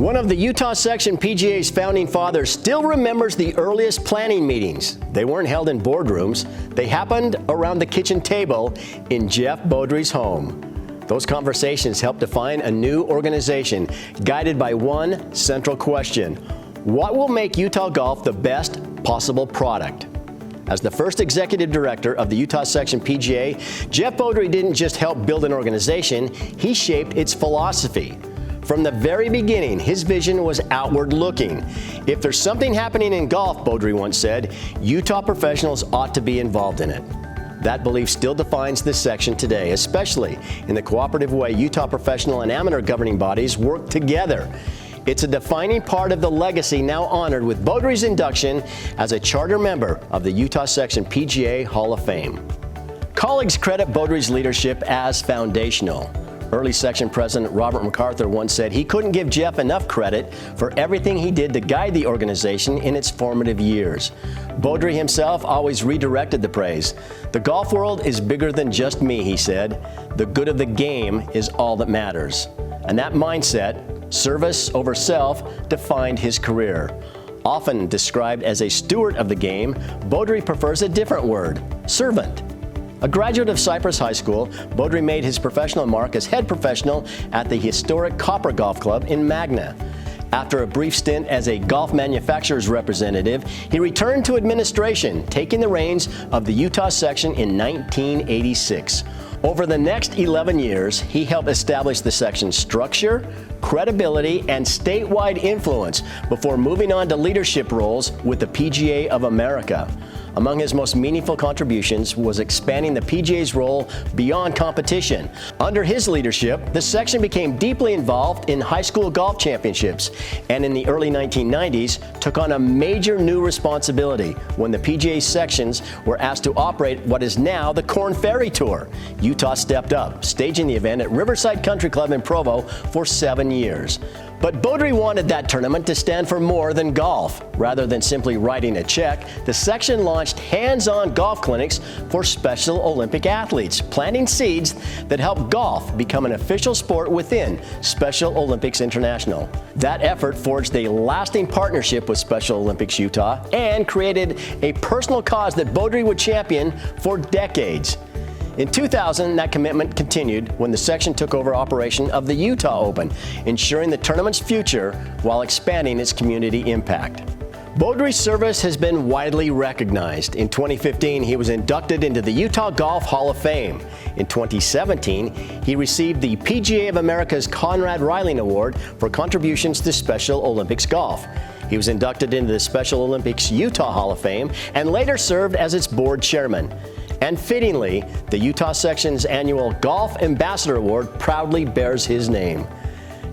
One of the Utah Section PGA's founding fathers still remembers the earliest planning meetings. They weren't held in boardrooms. They happened around the kitchen table in Jeff Beaudry's home. Those conversations helped define a new organization guided by one central question: what will make Utah golf the best possible product? As the first executive director of the Utah Section PGA, Jeff Beaudry didn't just help build an organization, he shaped its philosophy. From the very beginning, his vision was outward looking. If there's something happening in golf, Beaudry once said, Utah professionals ought to be involved in it. That belief still defines this section today, especially in the cooperative way Utah professional and amateur governing bodies work together. It's a defining part of the legacy now honored with Beaudry's induction as a charter member of the Utah Section PGA Hall of Fame. Colleagues credit Beaudry's leadership as foundational. Early section president Robert MacArthur once said he couldn't give Jeff enough credit for everything he did to guide the organization in its formative years. Beaudry himself always redirected the praise. "The golf world is bigger than just me," he said. "The good of the game is all that matters." And that mindset, service over self, defined his career. Often described as a steward of the game, Beaudry prefers a different word: servant. A graduate of Cypress High School, Beaudry made his professional mark as head professional at the historic Copper Golf Club in Magna. After a brief stint as a golf manufacturer's representative, he returned to administration, taking the reins of the Utah Section in 1986. Over the next 11 years, he helped establish the section's structure, credibility, and statewide influence before moving on to leadership roles with the PGA of America. Among his most meaningful contributions was expanding the PGA's role beyond competition. Under his leadership, the section became deeply involved in high school golf championships, and in the early 1990s took on a major new responsibility when the PGA sections were asked to operate what is now the Korn Ferry Tour. Utah stepped up, staging the event at Riverside Country Club in Provo for 7 years. But Beaudry wanted that tournament to stand for more than golf. Rather than simply writing a check, the section launched hands-on golf clinics for Special Olympic athletes, planting seeds that helped golf become an official sport within Special Olympics International. That effort forged a lasting partnership with Special Olympics Utah and created a personal cause that Beaudry would champion for decades. In 2000, that commitment continued when the section took over operation of the Utah Open, ensuring the tournament's future while expanding its community impact. Beaudry's service has been widely recognized. In 2015, he was inducted into the Utah Golf Hall of Fame. In 2017, he received the PGA of America's Conrad Reiling Award for contributions to Special Olympics golf. He was inducted into the Special Olympics Utah Hall of Fame and later served as its board chairman. And fittingly, the Utah Section's annual Golf Ambassador Award proudly bears his name.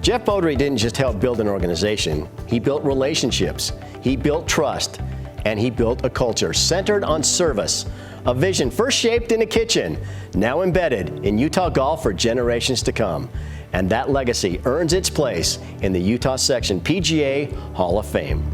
Jeff Beaudry didn't just help build an organization. He built relationships, he built trust, and he built a culture centered on service. A vision first shaped in a kitchen, now embedded in Utah golf for generations to come. And that legacy earns its place in the Utah Section PGA Hall of Fame.